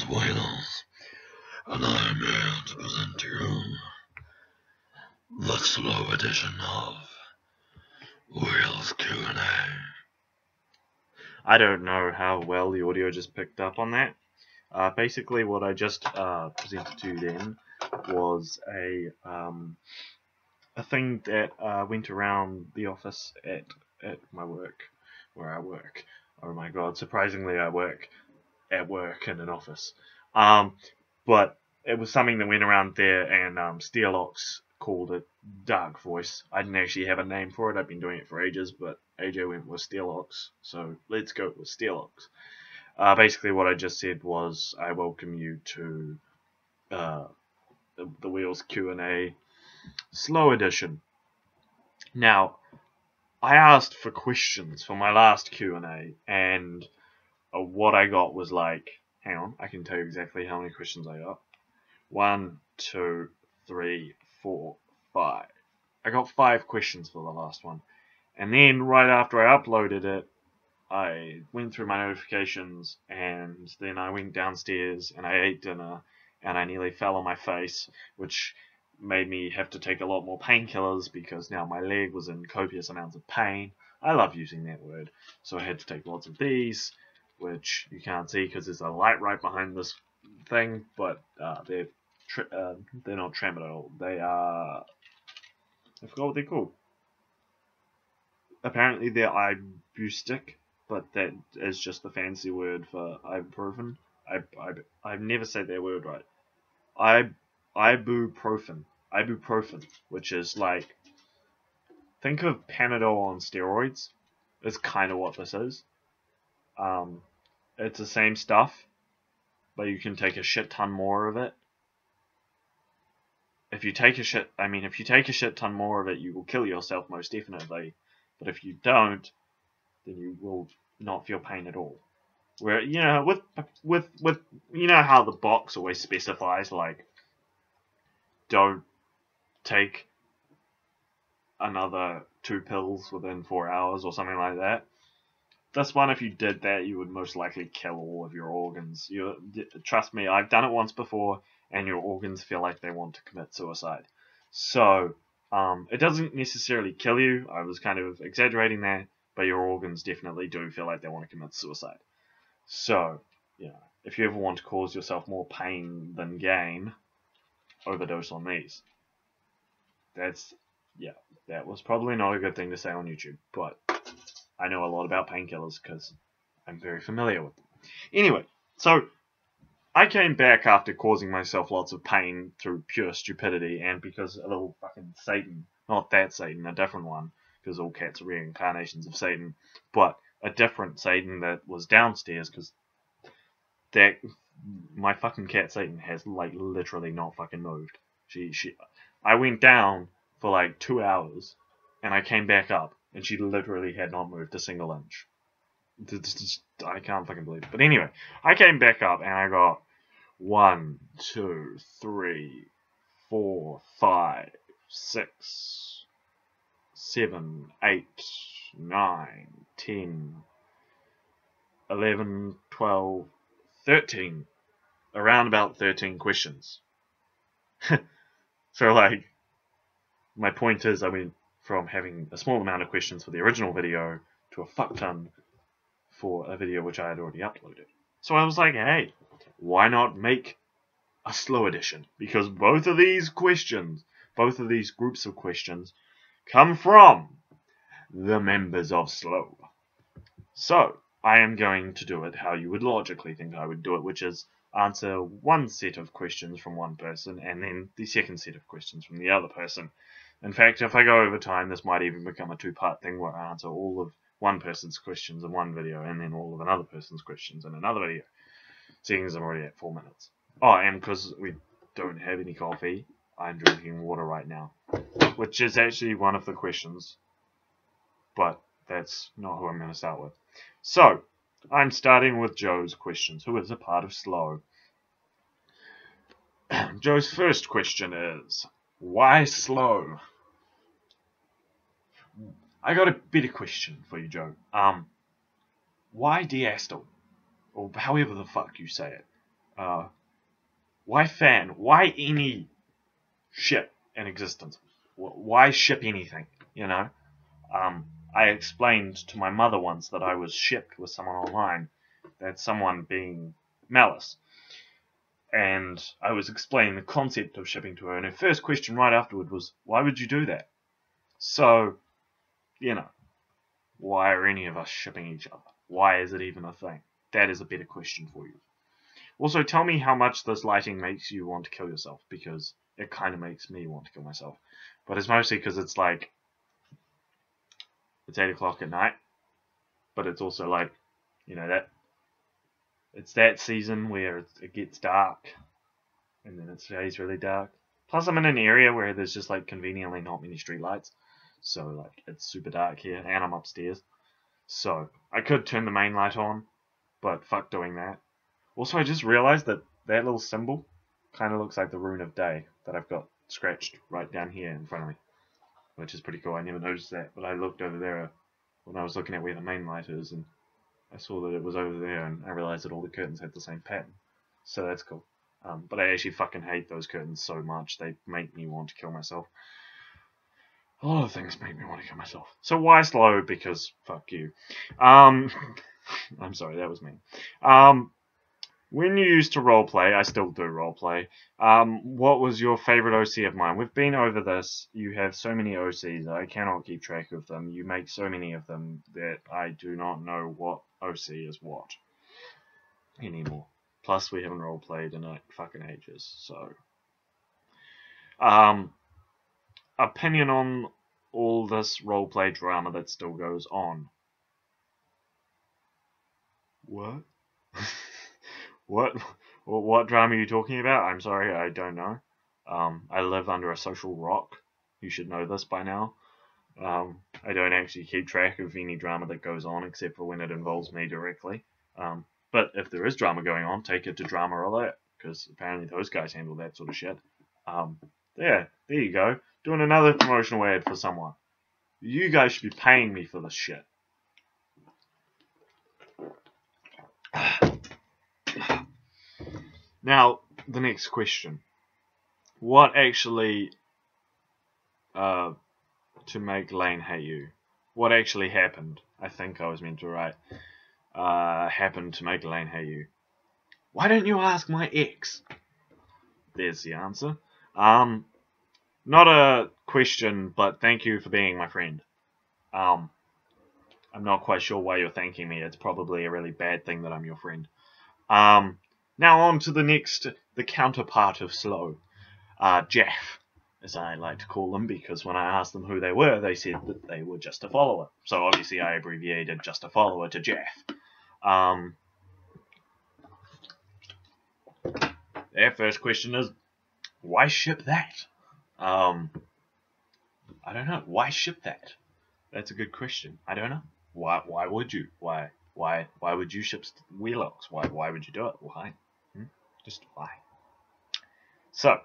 Wales, and I'm here to present to you the SLOE edition of Wales Q&A. I don't know how well the audio just picked up on that. Basically, what I just presented to you then was a thing that went around the office at my work, where I work. Oh my god, surprisingly I work at work in an office. But it was something that went around there, and Steelox called it Dark Voice. I didn't actually have a name for it. I've been doing it for ages, but AJ went with Steelox, so let's go with Steelox. Basically, what I just said was I welcome you to the Wheels Q&A SLOE edition. Now, I asked for questions for my last Q&A, and what I got was like, hang on, I can tell you exactly how many questions I got. 1, 2, 3, 4, 5. I got 5 questions for the last one. And then right after I uploaded it, I went through my notifications, and then I went downstairs and I ate dinner, and I nearly fell on my face, which made me have to take a lot more painkillers because now my leg was in copious amounts of pain. I love using that word. So I had to take lots of these, which you can't see because there's a light right behind this thing, but they're not tramadol. They are, I forgot what they're called. Apparently they're ibustic, but that is just the fancy word for ibuprofen. I've never said that word right. Ibuprofen, which is like, think of Panadol on steroids. It's kind of what this is. It's the same stuff, but you can take a shit ton more of it. If you take a shit ton more of it, you will kill yourself most definitely. But if you don't, then you will not feel pain at all. Where, you know, with you know how the box always specifies, like, don't take another 2 pills within 4 hours or something like that. This one, if you did that, you would most likely kill all of your organs. Trust me, I've done it once before, and your organs feel like they want to commit suicide. So, it doesn't necessarily kill you. I was kind of exaggerating there, but your organs definitely do feel like they want to commit suicide. So, yeah, if you ever want to cause yourself more pain than gain, overdose on these. That was probably not a good thing to say on YouTube, but I know a lot about painkillers because I'm very familiar with them. Anyway, so I came back after causing myself lots of pain through pure stupidity, and because a little fucking Satan, not that Satan, a different one, because all cats are reincarnations of Satan, but a different Satan that was downstairs, because my fucking cat Satan has like literally not fucking moved. I went down for like 2 hours, and I came back up, and she literally had not moved a single inch. I can't fucking believe it. But anyway, I came back up, and I got 1, 2, 3, 4, 5, 6, 7, 8, 9, 10, 11, 12, 13. Around about 13 questions. So, like, my point is, I went from having a small amount of questions for the original video to a fuck ton for a video which I had already uploaded. So I was like, hey, why not make a SLOE edition? Because both of these groups of questions, come from the members of SLOE. So, I am going to do it how you would logically think I would do it, which is answer one set of questions from one person, and then the second set of questions from the other person. In fact, if I go over time, this might even become a 2-part thing where I answer all of one person's questions in one video, and then all of another person's questions in another video. Seeing as I'm already at 4 minutes. Oh, and because we don't have any coffee, I'm drinking water right now. Which is actually one of the questions, but that's not who I'm going to start with. So, I'm starting with Joe's questions, who is a part of SLOE. Joe's first question is, why SLOE? I got a better question for you, Joe. Why Diastal? Or however the fuck you say it. Why fan? Why any ship in existence? Why ship anything? You know? I explained to my mother once that I was shipped with someone online, that someone being Malice. And I was explaining the concept of shipping to her, and her first question right afterward was, why would you do that? So, you know, why are any of us shipping each other? Why is it even a thing? That is a better question for you. Also, tell me how much this lighting makes you want to kill yourself, because it kind of makes me want to kill myself. But it's mostly because it's like, it's 8 o'clock at night, but it's also like, you know, that it's that season where it gets dark, and then it stays really dark. Plus, I'm in an area where there's just like conveniently not many street lights, so like it's super dark here, and I'm upstairs. So I could turn the main light on, but fuck doing that. Also, I just realized that that little symbol kind of looks like the rune of day that I've got scratched right down here in front of me, which is pretty cool. I never noticed that, but I looked over there when I was looking at where the main light is, and I saw that it was over there, and I realized that all the curtains had the same pattern. So that's cool. But I actually fucking hate those curtains so much. They make me want to kill myself. A lot of things make me want to kill myself. So why slow? Because fuck you. I'm sorry, that was me. When you used to roleplay, I still do roleplay, what was your favourite OC of mine? We've been over this. You have so many OCs, I cannot keep track of them. You make so many of them that I do not know what OC is what anymore. Plus, we haven't roleplayed in like fucking ages, so... opinion on all this roleplay drama that still goes on. What? What drama are you talking about? I'm sorry, I don't know. I live under a social rock. You should know this by now. I don't actually keep track of any drama that goes on except for when it involves me directly. But if there is drama going on, take it to Drama Alert, because apparently those guys handle that sort of shit. There you go. Doing another promotional ad for someone. You guys should be paying me for this shit. Now, the next question. What actually, to make Lane hate you? What actually happened? I think I was meant to write, happened to make Lane hate you. Why don't you ask my ex? There's the answer. Not a question, but thank you for being my friend. I'm not quite sure why you're thanking me. It's probably a really bad thing that I'm your friend. Now on to the next, the counterpart of SLOE. Jeff, as I like to call them, because when I asked them who they were, they said that they were just a follower. So obviously I abbreviated just a follower to Jeff. Their first question is, why ship that? I don't know. Why ship that? That's a good question. I don't know. Why would you? Why would you ship Wheelocks? Why would you do it? Why? Just why? So,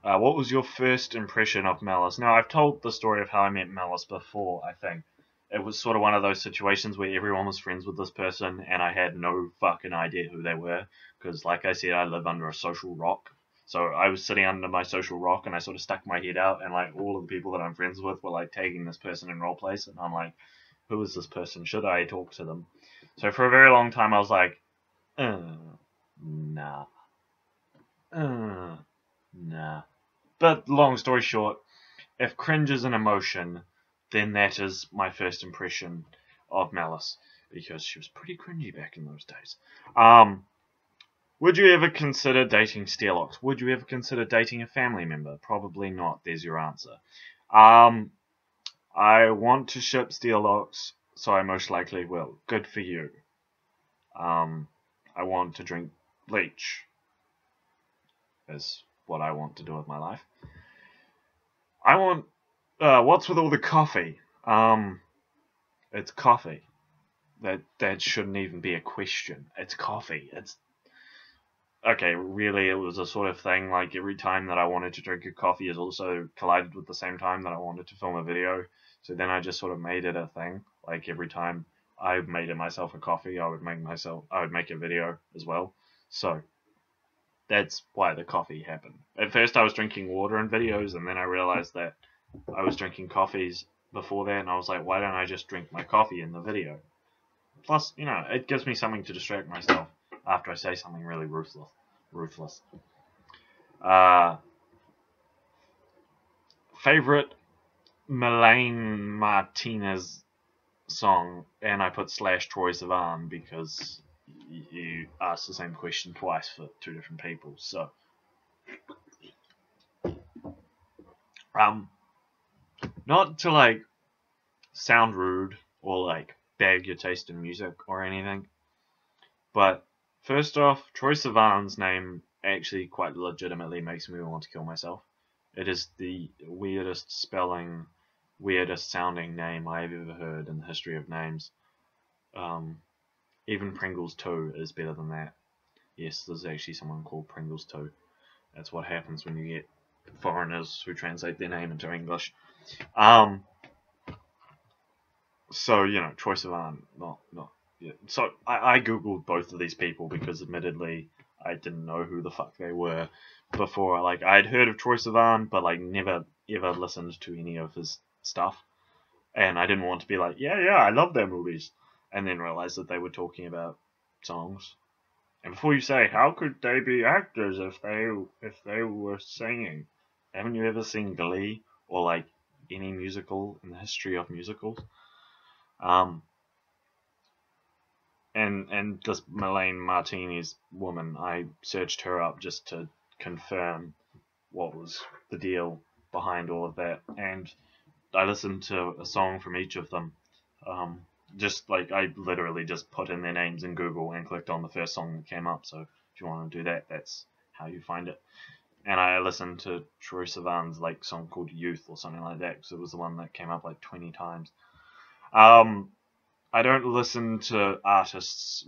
what was your first impression of Malice? Now, I've told the story of how I met Malice before, I think. It was sort of one of those situations where everyone was friends with this person, and I had no fucking idea who they were, because, like I said, I live under a social rock. So I was sitting under my social rock, and I sort of stuck my head out, and like all of the people that I'm friends with were like tagging this person in roleplays, and I'm like, who is this person? Should I talk to them? So for a very long time, I was like, nah. Nah. But long story short, if cringe is an emotion, then that is my first impression of Malice, because she was pretty cringy back in those days. Would you ever consider dating Steelocks? Would you ever consider dating a family member? Probably not. There's your answer. I want to ship Steelocks, so I most likely will. Good for you. I want to drink bleach. Is what I want to do with my life. I want... what's with all the coffee? It's coffee. That shouldn't even be a question. It's coffee. It's... Okay, really, it was a sort of thing, like every time that I wanted to drink a coffee is also collided with the same time that I wanted to film a video. So then I just sort of made it a thing. Like every time I made myself a coffee, I would make a video as well. So that's why the coffee happened. At first I was drinking water in videos, and then I realized that I was drinking coffees before that, and I was like, why don't I just drink my coffee in the video? Plus, you know, it gives me something to distract myself after I say something really ruthless. Favorite Melaine Martinez song, and I put / Troye Sivan because you asked the same question twice for two different people. So, not to like sound rude or like bag your taste in music or anything, but first off, Troye Sivan's name actually quite legitimately makes me want to kill myself. It is the weirdest spelling, weirdest sounding name I've ever heard in the history of names. Even Pringles 2 is better than that. Yes, there's actually someone called Pringles 2. That's what happens when you get foreigners who translate their name into English. So, you know, Troye Sivan, not. Yeah. So, I googled both of these people because, admittedly, I didn't know who the fuck they were before. Like, I'd heard of Troye Sivan, but, like, never ever listened to any of his stuff. And I didn't want to be like, yeah, I love their movies. And then realize that they were talking about songs. And before you say, how could they be actors if they were singing? Haven't you ever seen Glee or like any musical in the history of musicals? And this Melaine Martinez woman, I searched her up just to confirm what was the deal behind all of that, and I listened to a song from each of them. Just like I literally just put in their names in Google and clicked on the first song that came up. So if you want to do that, that's how you find it. And I listened to Troye Sivan's like song called Youth or something like that, because it was the one that came up like 20 times. I don't listen to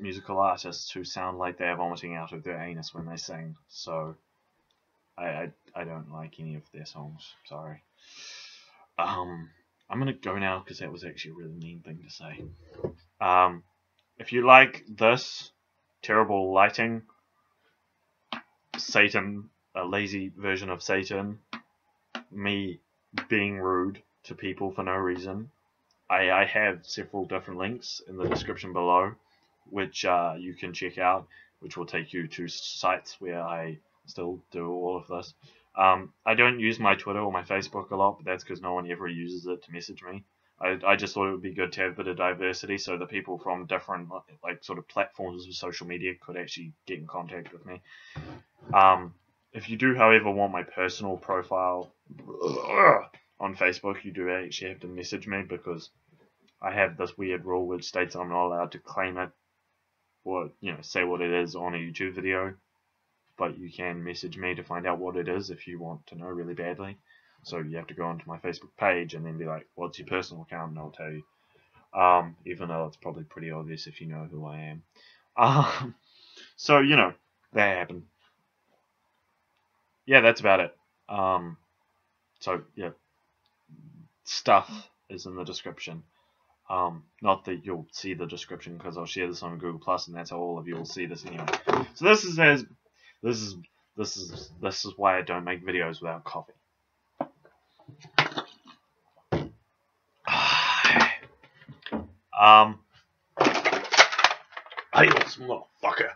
musical artists who sound like they're vomiting out of their anus when they sing. So I don't like any of their songs. Sorry. I'm gonna go now because that was actually a really mean thing to say. If you like this, terrible lighting, Satan, a lazy version of Satan, me being rude to people for no reason, I have several different links in the description below, which you can check out, which will take you to sites where I still do all of this. I don't use my Twitter or my Facebook a lot, but that's because no one ever uses it to message me. I just thought it would be good to have a bit of diversity so that people from different like sort of platforms of social media could actually get in contact with me. If you do, however, want my personal profile on Facebook, you do actually have to message me, because I have this weird rule which states I'm not allowed to claim it or, you know, say what it is on a YouTube video. But you can message me to find out what it is if you want to know really badly. So you have to go onto my Facebook page and then be like, what's your personal account? And I'll tell you. Even though it's probably pretty obvious if you know who I am. So, you know, that happened. Yeah, that's about it. So, yeah. Stuff is in the description. Not that you'll see the description, because I'll share this on Google Plus, and that's how all of you will see this anyway. So this is why I don't make videos without coffee. Adios, motherfucker.